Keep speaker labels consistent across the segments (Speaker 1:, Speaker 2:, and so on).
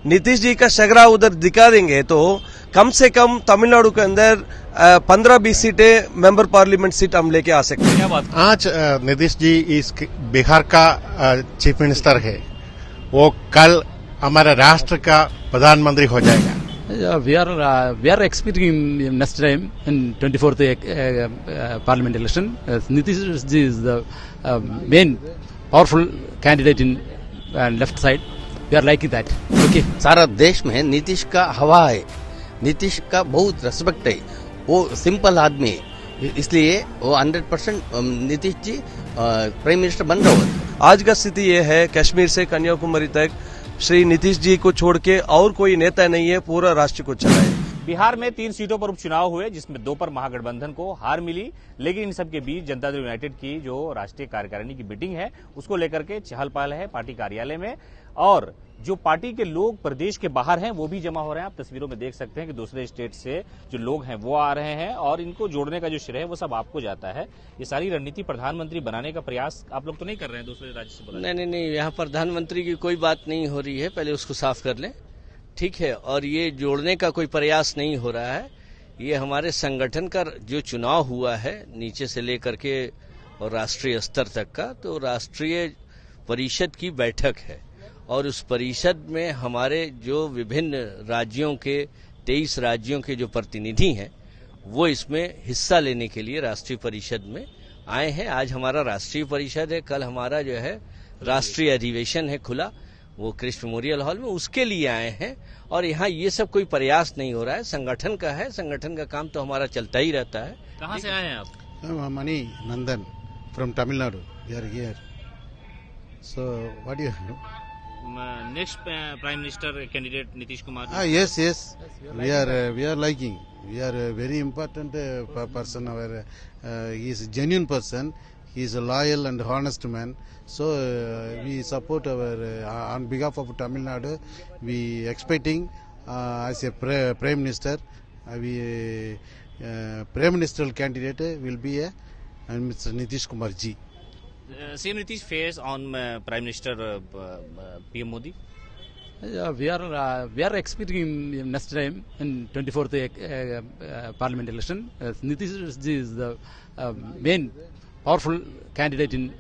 Speaker 1: नीतीश जी का शगरा उधर दिखा देंगे तो कम से कम तमिलनाडु के अंदर 15-20 सीटें मेंबर पार्लियामेंट सीट हम लेके आ सकते हैं।
Speaker 2: क्या बात?
Speaker 3: आज नीतीश जी इस बिहार का चीफ मिनिस्टर है, वो कल हमारे राष्ट्र का प्रधानमंत्री हो जाएगा।
Speaker 2: We are expecting in next time in 24th parliament election. Nitish ji is the main powerful candidate in left side. We are liking that. Okay.
Speaker 4: सारा देश में नीतीश का हवा है, नीतीश का बहुत रेस्पेक्ट है, वो सिंपल आदमी है, इसलिए वो 100% नीतीश जी प्राइम मिनिस्टर बन रहा है।
Speaker 1: आज का स्थिति ये है, कश्मीर से कन्याकुमारी तक श्री नीतीश जी को छोड़ के और कोई नेता नहीं है, पूरा राष्ट्र को चलाए।
Speaker 5: बिहार में 3 सीटों पर उपचुनाव हुए, जिसमें 2 पर महागठबंधन को हार मिली, लेकिन इन सब के बीच जनता दल यूनाइटेड की जो राष्ट्रीय कार्यकारिणी की मीटिंग है उसको लेकर के चहल पहल है पार्टी कार्यालय में, और जो पार्टी के लोग प्रदेश के बाहर हैं वो भी जमा हो रहे हैं। आप तस्वीरों में देख सकते हैं कि दूसरे स्टेट से जो लोग हैं वो आ रहे हैं और इनको जोड़ने का जो श्रेय है वो सब आपको जाता है। ये सारी रणनीति प्रधानमंत्री बनाने का प्रयास आप लोग तो नहीं कर रहे हैं दूसरे राज्य से बुलाने?
Speaker 4: नहीं, यहाँ प्रधानमंत्री की कोई बात नहीं हो रही है, पहले उसको साफ कर लें, ठीक है। और ये जोड़ने का कोई प्रयास नहीं हो रहा है, ये हमारे संगठन का जो चुनाव हुआ है नीचे से लेकर के और राष्ट्रीय स्तर तक का, तो राष्ट्रीय परिषद की बैठक है और उस परिषद में हमारे जो विभिन्न राज्यों के 23 राज्यों के जो प्रतिनिधि हैं वो इसमें हिस्सा लेने के लिए राष्ट्रीय परिषद में आए हैं। आज हमारा राष्ट्रीय परिषद है, कल हमारा जो है राष्ट्रीय अधिवेशन है खुला, वो कृष्ण मेमोरियल हॉल में, उसके लिए आए हैं। और यहाँ ये सब कोई प्रयास नहीं हो रहा है, संगठन का है, संगठन का काम तो हमारा चलता ही रहता है।
Speaker 5: कहाँ से आए हैं आप?
Speaker 3: Mani Nandan from Tamil Nadu, we are here. So what do you
Speaker 5: next prime minister candidate Nitish Kumar?
Speaker 3: Yes. We are liking. We are a very important person. He is a genuine person. He is a loyal and honest man. So we support on behalf of Tamil Nadu. We expecting as a prime minister. Prime ministerial candidate will be Mr. Nitish Kumar ji.
Speaker 5: Same Nitish face on Prime Minister PM Modi?
Speaker 2: We are expecting in next time in 24th parliament election. Nitish ji is the main powerful candidate in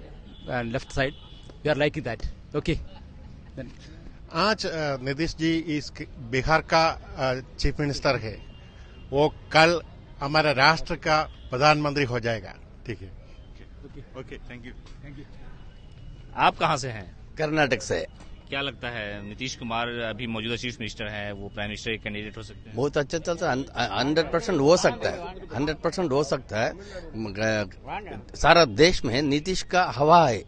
Speaker 2: left side. We are liking that. Okay. Then.
Speaker 3: आज नीतीश जी इस बिहार का chief minister है, वो कल हमारे राष्ट्र का प्रधानमंत्री हो जाएगा। ठीक है।
Speaker 5: Okay, thank you. आप कहाँ से हैं?
Speaker 4: कर्नाटक से।
Speaker 5: क्या लगता है नीतीश कुमार अभी मौजूदा चीफ मिनिस्टर हैं, वो प्राइम मिनिस्टर के कैंडिडेट हो सकते हैं?
Speaker 4: बहुत अच्छा चलता है, 100% हो सकता है, 100% हो सकता है। सारा देश में नीतीश का हवा है,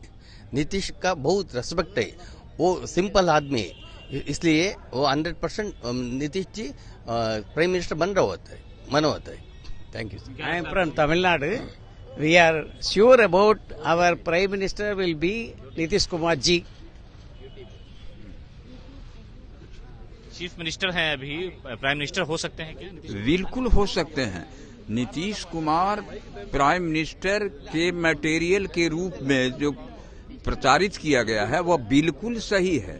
Speaker 4: नीतीश का बहुत रेस्पेक्ट है, वो सिंपल आदमी है, इसलिए वो 100% नीतीश जी प्राइम मिनिस्टर बन रहा होता है, मन होता है। Thank you.
Speaker 6: I am from Tamil Nadu. We are sure about our Prime Minister will be Nitish Kumar ji.
Speaker 5: Chief minister हैं अभी, प्राइम मिनिस्टर हो सकते हैं क्या?
Speaker 7: बिल्कुल हो सकते हैं। नीतीश कुमार प्राइम मिनिस्टर के मटेरियल के रूप में जो प्रचारित किया गया है वह बिल्कुल सही है।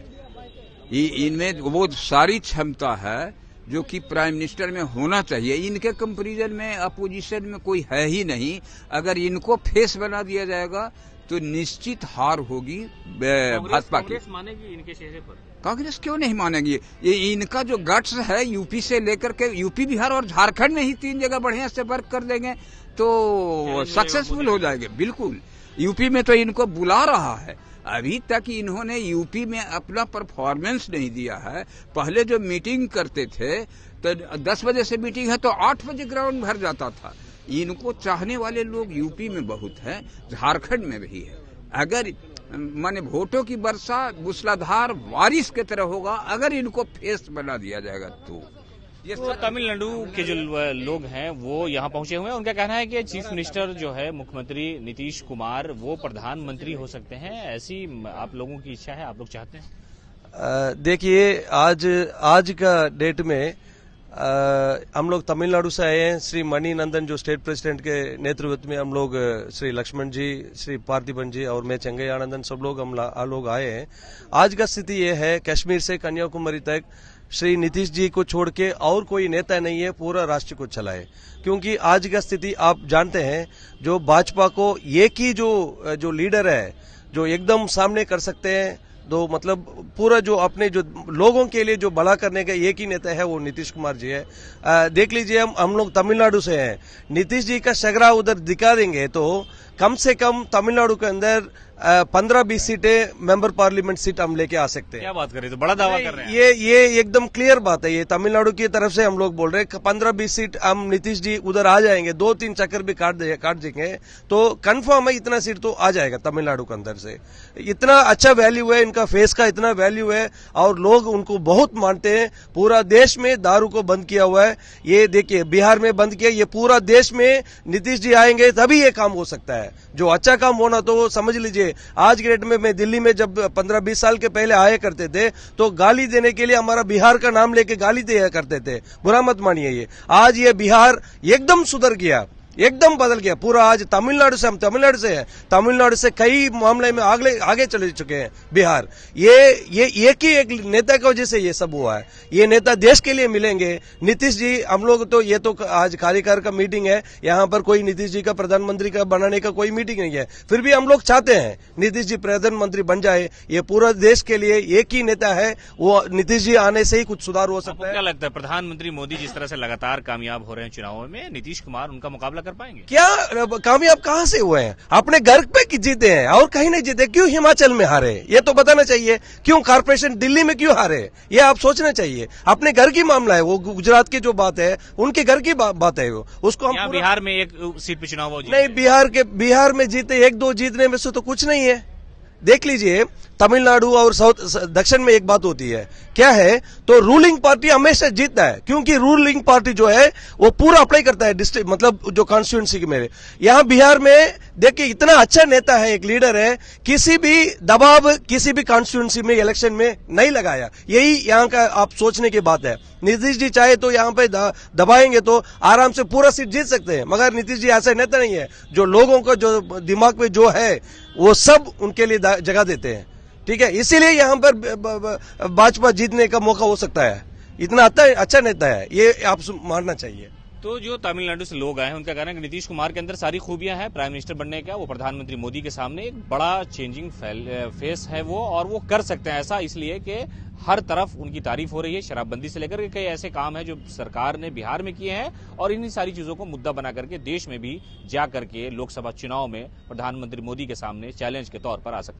Speaker 7: इनमें वो सारी क्षमता है जो कि प्राइम मिनिस्टर में होना चाहिए। इनके कंपैरिजन में अपोजिशन में कोई है ही नहीं। अगर इनको फेस बना दिया जाएगा तो निश्चित हार होगी भाजपा की।
Speaker 5: कांग्रेस मानेगी इनके चेहरे पर?
Speaker 7: कांग्रेस क्यों नहीं मानेगी? ये इनका जो गट्स है, यूपी से लेकर के यूपी, बिहार और झारखंड में ही 3 जगह बढ़िया से वर्क कर देंगे तो सक्सेसफुल हो जाएंगे। बिल्कुल, यूपी में तो इनको बुला रहा है। अभी तक इन्होंने यूपी में अपना परफॉर्मेंस नहीं दिया है। पहले जो मीटिंग करते थे तो 10 बजे से मीटिंग है तो 8 बजे ग्राउंड भर जाता था। इनको चाहने वाले लोग यूपी में बहुत हैं, झारखंड में भी है। अगर माने वोटों की वर्षा मूसलाधार बारिश की तरह होगा अगर इनको फेस बना दिया जाएगा तो।
Speaker 5: तो तमिलनाडु के जो लोग हैं वो यहाँ पहुंचे हुए हैं। उनका कहना है कि चीफ मिनिस्टर जो है मुख्यमंत्री नीतीश कुमार वो प्रधानमंत्री हो सकते हैं। ऐसी आप लोगों की इच्छा है, आप लोग चाहते हैं?
Speaker 1: देखिए, आज का डेट में हम लोग तमिलनाडु से आए हैं। श्री मणि नंदन जो स्टेट प्रेसिडेंट के नेतृत्व में हम लोग, श्री लक्ष्मण जी, श्री पार्थिबन जी और मैं चंगैया आनंदन, सब लोग हम लोग आए हैं। आज का स्थिति ये है, कश्मीर से कन्याकुमारी तक श्री नीतीश जी को छोड़ के और कोई नेता नहीं है पूरा राष्ट्र को चलाए। क्योंकि आज का स्थिति आप जानते हैं, जो भाजपा को एक ही जो लीडर है जो एकदम सामने कर सकते हैं, तो मतलब पूरा जो अपने जो लोगों के लिए जो भला करने का एक ही नेता है वो नीतीश कुमार जी है। देख लीजिए, हम लोग तमिलनाडु से हैं, नीतीश जी का शगरा उधर दिखा देंगे तो कम से कम तमिलनाडु के अंदर 15-20 सीटें मेंबर पार्लियामेंट सीट हम लेके आ सकते हैं।
Speaker 5: क्या बात कर रहे हैं, तो बड़ा दावा कर रहे हैं।
Speaker 1: ये एकदम क्लियर बात है, ये तमिलनाडु की तरफ से हम लोग बोल रहे हैं 15-20 सीट हम नीतीश जी उधर आ जाएंगे, 2-3 चक्कर भी काट देंगे तो कंफर्म है इतना सीट तो आ जाएगा तमिलनाडु के अंदर से। इतना अच्छा वैल्यू है, इनका फेस का इतना वैल्यू है और लोग उनको बहुत मानते हैं। पूरा देश में दारू को बंद किया हुआ है, ये देखिए बिहार में बंद किया, ये पूरा देश में नीतीश जी आएंगे तभी ये काम हो सकता है। जो अच्छा काम होना तो समझ लीजिए, आज के डेट में मैं दिल्ली में जब 15-20 साल के पहले आया करते थे तो गाली देने के लिए हमारा बिहार का नाम लेके गाली दिया करते थे, बुरा मत मानिए। ये आज ये बिहार एकदम सुधर गया, एकदम बदल गया पूरा। आज तमिलनाडु से, हम तमिलनाडु से हैं, तमिलनाडु से कई मामले में आगे चले चुके हैं बिहार। ये एक ही एक नेता की वजह से ये सब हुआ है। ये नेता देश के लिए मिलेंगे। नीतीश जी, हम लोग तो ये तो आज कार्यकाल का मीटिंग है, यहाँ पर कोई नीतीश जी का प्रधानमंत्री का बनाने का कोई मीटिंग नहीं है, फिर भी हम लोग चाहते हैं नीतीश जी प्रधानमंत्री बन जाए। ये पूरा देश के लिए एक ही नेता है, वो नीतीश जी आने से ही कुछ सुधार हो सकता है।
Speaker 5: क्या लगता है, प्रधानमंत्री मोदी जिस तरह से लगातार कामयाब हो रहे हैं चुनावों में, नीतीश कुमार उनका मुकाबला कर पाएंगे?
Speaker 1: क्या कामयाब कहां से हुए हैं? अपने घर पे जीते हैं और कहीं नहीं जीते। क्यों हिमाचल में हारे, ये तो बताना चाहिए। क्यों कॉर्पोरेशन दिल्ली में क्यों हारे, ये आप सोचना चाहिए। अपने घर की मामला है, वो गुजरात की जो बात है उनके घर की बात है, वो उसको हम
Speaker 5: बिहार में एक सीट पे चुनाव
Speaker 1: नहीं, बिहार में जीते, 1-2 जीतने में से तो कुछ नहीं है। देख लीजिए, तमिलनाडु और दक्षिण में एक बात होती है, क्या है, तो रूलिंग पार्टी हमेशा जीतता है, क्योंकि रूलिंग पार्टी जो है वो पूरा अप्लाई करता है डिस्ट्रिक्ट, मतलब जो कॉन्स्टिट्यूंसी में। यहाँ बिहार में देखिए, इतना अच्छा नेता है, एक लीडर है, किसी भी दबाव किसी भी कॉन्स्टिट्यूंसी में इलेक्शन में नहीं लगाया। यही यहाँ का आप सोचने की बात है। नीतीश जी चाहे तो यहाँ पे दबाएंगे तो आराम से पूरा सीट जीत सकते हैं, मगर नीतीश जी ऐसा नेता नहीं है। जो लोगों को जो दिमाग में जो है वो सब उनके लिए जगह देते हैं, ठीक है। इसीलिए यहाँ पर भाजपा जीतने का मौका हो सकता है। इतना अच्छा नेता है, ये आप मानना चाहिए।
Speaker 5: तो जो तमिलनाडु से लोग आए हैं उनका कहना है कि नीतीश कुमार के अंदर सारी खूबियां हैं प्राइम मिनिस्टर बनने का। वो प्रधानमंत्री मोदी के सामने एक बड़ा चेंजिंग फेस है वो, और वो कर सकते हैं ऐसा, इसलिए कि हर तरफ उनकी तारीफ हो रही है। शराबबंदी से लेकर के कई ऐसे काम हैं जो सरकार ने बिहार में किए हैं, और इन्हीं सारी चीजों को मुद्दा बना करके देश में भी जा करके लोकसभा चुनाव में प्रधानमंत्री मोदी के सामने चैलेंज के तौर पर आ सकते हैं।